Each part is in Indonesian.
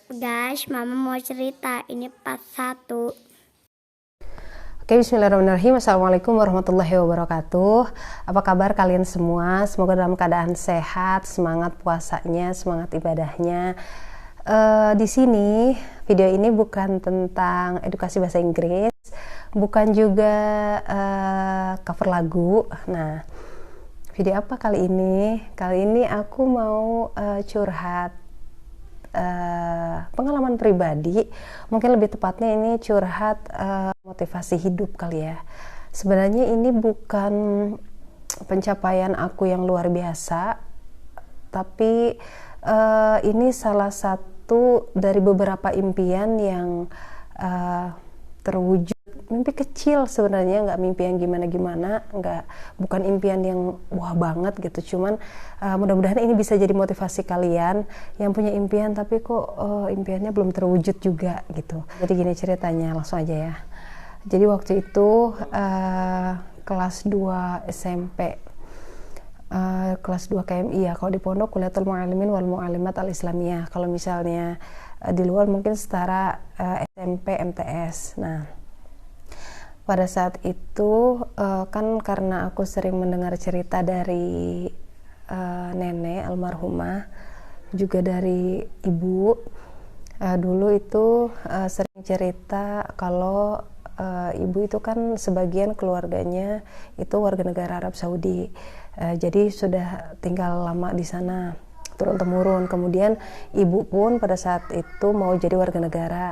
Guys, Mama mau cerita, ini part 1. Oke, bismillahirrahmanirrahim. Assalamualaikum warahmatullahi wabarakatuh. Apa kabar kalian semua? Semoga dalam keadaan sehat, semangat puasanya, semangat ibadahnya. Di sini, video ini bukan tentang edukasi bahasa Inggris, bukan juga cover lagu. Nah, video apa kali ini? Kali ini aku mau curhat pengalaman pribadi, mungkin lebih tepatnya ini curhat motivasi hidup kali ya. Sebenarnya ini bukan pencapaian aku yang luar biasa, tapi ini salah satu dari beberapa impian yang terwujud. Mimpi kecil sebenarnya, nggak mimpi yang gimana-gimana, bukan impian yang wah banget gitu. Cuman mudah-mudahan ini bisa jadi motivasi kalian yang punya impian tapi kok impiannya belum terwujud juga gitu. Jadi gini ceritanya, langsung aja ya. Jadi waktu itu kelas 2 SMP, kelas 2 KMI ya. Kalau di pondok Kuliatul Mu'allimin wal Mu'allimat Al-Islamiyah. Kalau misalnya di luar mungkin setara SMP MTS. Nah, pada saat itu kan karena aku sering mendengar cerita dari nenek almarhumah, juga dari ibu, dulu itu sering cerita kalau ibu itu kan sebagian keluarganya itu warga negara Arab Saudi, jadi sudah tinggal lama di sana turun-temurun. Kemudian ibu pun pada saat itu mau jadi warga negara.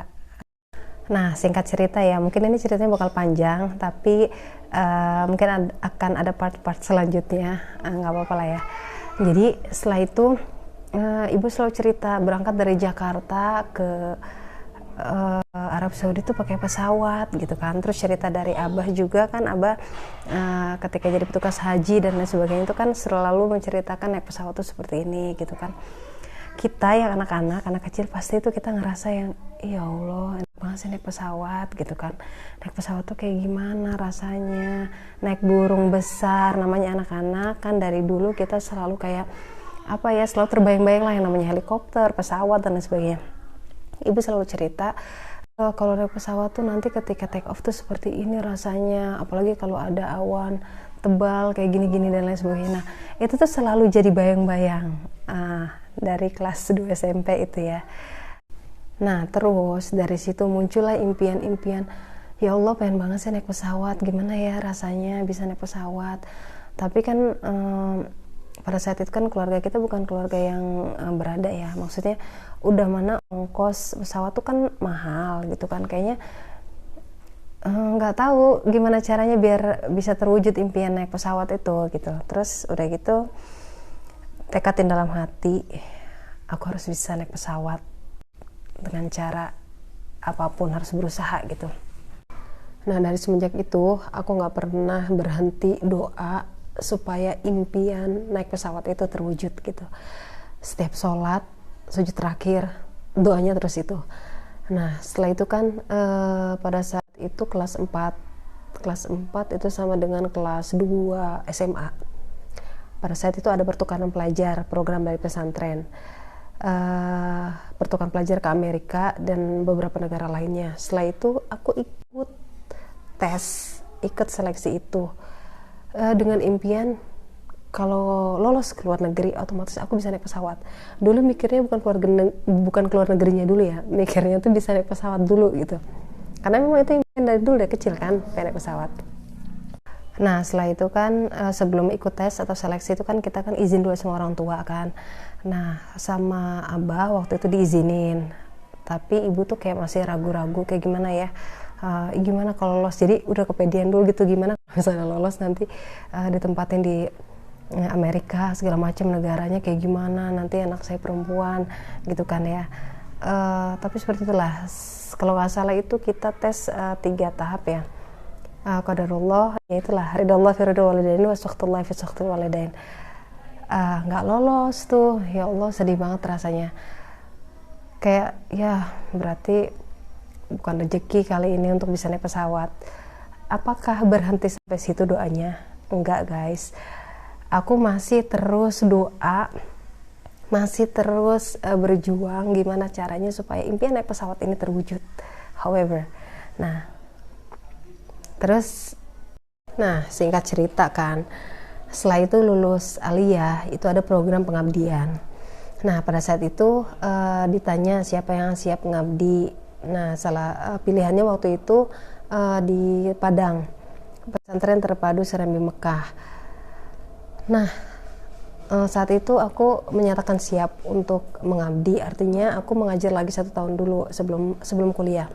Nah, singkat cerita ya, mungkin ini ceritanya bakal panjang, tapi mungkin akan ada part-part selanjutnya, nggak apa-apa lah ya. Jadi setelah itu ibu selalu cerita berangkat dari Jakarta ke Arab Saudi itu pakai pesawat gitu kan. Terus cerita dari abah juga kan, abah ketika jadi petugas haji dan lain sebagainya itu kan selalu menceritakan naik pesawat itu seperti ini gitu kan. Kita yang anak-anak, anak kecil pasti itu kita ngerasa yang ya Allah enak banget sih naik pesawat gitu kan. Naik pesawat tuh kayak gimana rasanya, naik burung besar. Namanya anak-anak kan dari dulu kita selalu kayak apa ya, selalu terbayang-bayang lah yang namanya helikopter, pesawat dan lain sebagainya. Ibu selalu cerita kalau naik pesawat tuh nanti ketika take off tuh seperti ini rasanya, apalagi kalau ada awan tebal kayak gini-gini dan lain sebagainya. Nah, itu tuh selalu jadi bayang-bayang dari kelas 2 SMP itu ya. Nah, terus dari situ muncullah impian-impian, ya Allah pengen banget sih naik pesawat, gimana ya rasanya bisa naik pesawat. Tapi kan pada saat itu kan keluarga kita bukan keluarga yang berada ya, maksudnya udah mana ongkos pesawat tuh kan mahal gitu kan, kayaknya nggak tahu gimana caranya biar bisa terwujud impian naik pesawat itu gitu. Terus udah gitu tekadin dalam hati, aku harus bisa naik pesawat dengan cara apapun, harus berusaha gitu. Nah, dari semenjak itu aku nggak pernah berhenti doa supaya impian naik pesawat itu terwujud gitu. Setiap sholat, sujud terakhir, doanya terus itu. Nah, setelah itu kan pada saat itu kelas 4 itu sama dengan kelas 2 SMA. Pada saat itu ada pertukaran pelajar, program dari pesantren, pertukaran pelajar ke Amerika dan beberapa negara lainnya. Setelah itu aku ikut tes, ikut seleksi itu dengan impian kalau lolos ke luar negeri otomatis aku bisa naik pesawat. Dulu mikirnya bukan keluar negerinya dulu ya, mikirnya tuh bisa naik pesawat dulu gitu, karena memang itu impian dari dulu, dari kecil kan pengen naik pesawat. Nah, setelah itu kan sebelum ikut tes atau seleksi itu kan kita kan izin dulu sama orang tua kan. Nah, sama abah waktu itu diizinin, tapi ibu tuh kayak masih ragu-ragu kayak gimana ya, gimana kalau lolos. Jadi udah kepedean dulu gitu, gimana kalau misalnya lolos nanti ditempatin di Amerika segala macam, negaranya kayak gimana, nanti anak saya perempuan gitu kan ya. Tapi seperti itulah, kalau nggak salah itu kita tes 3 tahap ya. Qadarullah, ya itulah ridallah fi ridha walidain wa sakhtullah fi sakhtil walidain. Nggak lolos tuh, ya Allah sedih banget rasanya. Kayak ya berarti bukan rezeki kali ini untuk bisa naik pesawat. Apakah berhenti sampai situ doanya? Enggak guys, aku masih terus doa masih terus berjuang gimana caranya supaya impian naik pesawat ini terwujud. However, singkat cerita kan, setelah itu lulus aliyah itu ada program pengabdian. Nah pada saat itu ditanya siapa yang siap mengabdi. Nah pilihannya waktu itu di Padang, pesantren terpadu Serambi Mekah. Nah saat itu aku menyatakan siap untuk mengabdi, artinya aku mengajar lagi 1 tahun dulu sebelum kuliah.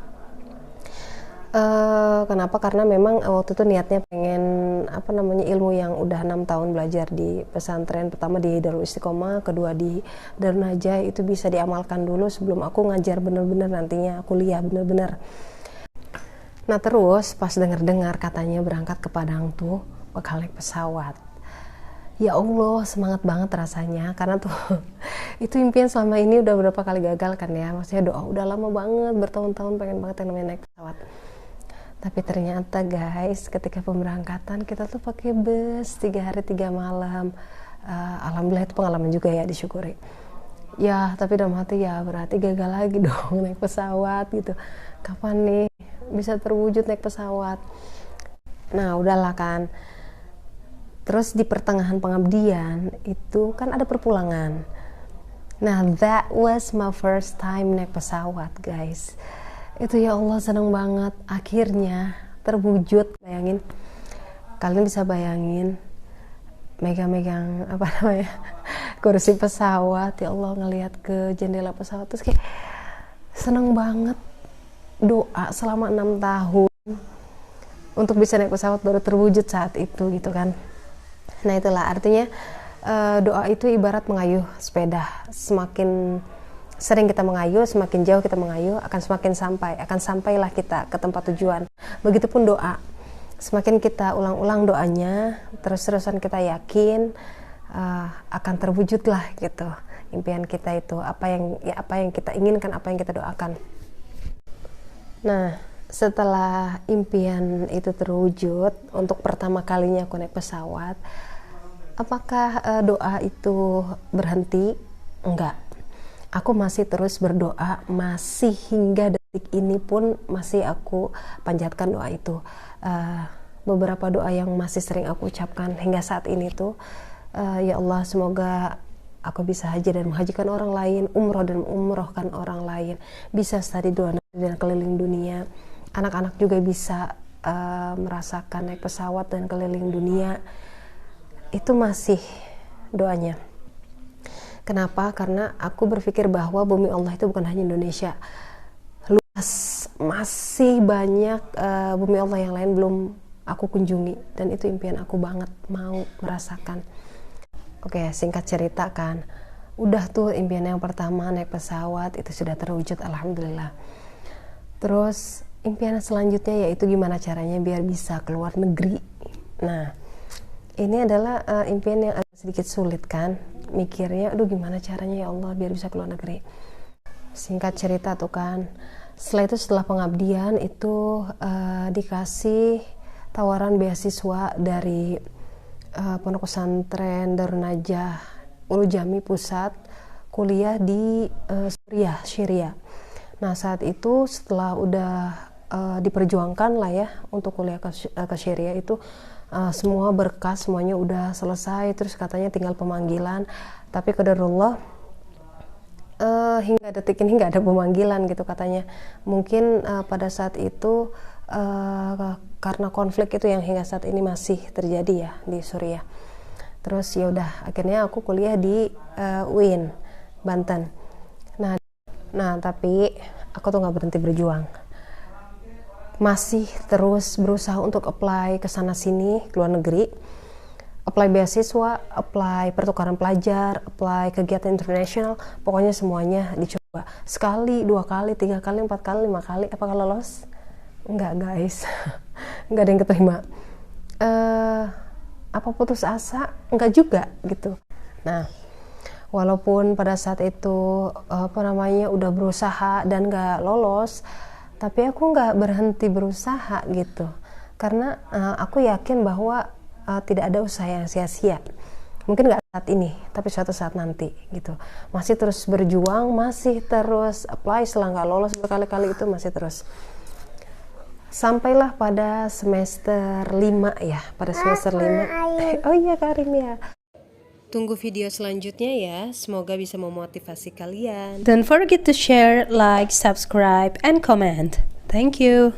Kenapa? Karena memang waktu itu niatnya pengen ilmu yang udah 6 tahun belajar di pesantren, pertama di Darul Istiqomah, kedua di Darun Najah, itu bisa diamalkan dulu sebelum aku ngajar bener-bener nantinya kuliah bener-bener. Nah terus pas dengar katanya berangkat ke Padang tuh bakal naik pesawat. Ya Allah, semangat banget rasanya, karena tuh itu impian selama ini udah berapa kali gagal kan ya, maksudnya doa udah lama banget, bertahun-tahun pengen banget yang namanya naik pesawat. Tapi ternyata guys, ketika pemberangkatan kita tuh pakai bus 3 hari 3 malam. Alhamdulillah itu pengalaman juga ya, disyukuri. Ya tapi dalam hati ya berarti gagal lagi dong naik pesawat gitu. Kapan nih bisa terwujud naik pesawat? Nah udahlah kan. Terus di pertengahan pengabdian itu kan ada perpulangan. Nah that was my first time naik pesawat guys. Itu ya Allah seneng banget, akhirnya terwujud. Bayangin, kalian bisa bayangin megang-megang kursi pesawat, ya Allah, ngelihat ke jendela pesawat terus kayak seneng banget. Doa selama 6 tahun untuk bisa naik pesawat baru terwujud saat itu gitu kan. Nah itulah artinya doa itu ibarat mengayuh sepeda. Semakin sering kita mengayuh, semakin jauh kita mengayuh, akan sampailah kita ke tempat tujuan. Begitupun doa, semakin kita ulang-ulang doanya, terus-terusan kita yakin akan terwujudlah gitu impian kita itu, apa yang kita inginkan, apa yang kita doakan. Nah setelah impian itu terwujud, untuk pertama kalinya aku naik pesawat, apakah doa itu berhenti? Enggak. Aku masih terus berdoa, masih hingga detik ini pun masih aku panjatkan doa itu. Beberapa doa yang masih sering aku ucapkan hingga saat ini tuh, ya Allah semoga aku bisa haji dan menghajikan orang lain, umroh dan umrohkan orang lain, bisa study luar negeri dan keliling dunia, anak-anak juga bisa merasakan naik pesawat dan keliling dunia. Itu masih doanya. Kenapa? Karena aku berpikir bahwa bumi Allah itu bukan hanya Indonesia, luas, masih banyak bumi Allah yang lain belum aku kunjungi, dan itu impian aku banget mau merasakan. Oke, singkat cerita kan, udah tuh impian yang pertama naik pesawat itu sudah terwujud, alhamdulillah. Terus impian selanjutnya yaitu gimana caranya biar bisa keluar negeri. Nah ini adalah impian yang agak sedikit sulit kan, mikirnya aduh gimana caranya ya Allah biar bisa keluar negeri. Singkat cerita tuh kan, setelah pengabdian itu dikasih tawaran beasiswa dari Pondok Pesantren Darun Najah Ulu Jami Pusat, kuliah di Syria. Nah saat itu setelah udah diperjuangkan lah ya untuk kuliah ke Syria itu, semua berkas semuanya udah selesai, terus katanya tinggal pemanggilan, tapi qadarullah hingga detik ini nggak ada pemanggilan gitu katanya. Mungkin pada saat itu karena konflik itu yang hingga saat ini masih terjadi ya di Suriah. Terus ya udah akhirnya aku kuliah di UIN Banten. Nah tapi aku tuh nggak berhenti berjuang, masih terus berusaha untuk apply ke sana sini ke luar negeri, apply beasiswa, apply pertukaran pelajar, apply kegiatan internasional, pokoknya semuanya dicoba. Sekali, 2 kali, 3 kali, 4 kali, 5 kali. Apakah lolos? Enggak guys. Enggak ada yang keterima. Apa putus asa? Enggak juga gitu. Nah walaupun pada saat itu udah berusaha dan enggak lolos, tapi aku nggak berhenti berusaha gitu, karena aku yakin bahwa tidak ada usaha yang sia-sia. Mungkin nggak saat ini, tapi suatu saat nanti gitu. Masih terus berjuang, masih terus apply, setelah nggak lolos berkali-kali itu masih terus. Sampailah pada semester 5 ya, pada semester 5. Oh iya Karim ya. Tunggu video selanjutnya ya, semoga bisa memotivasi kalian. Don't forget to share, like, subscribe, and comment. Thank you.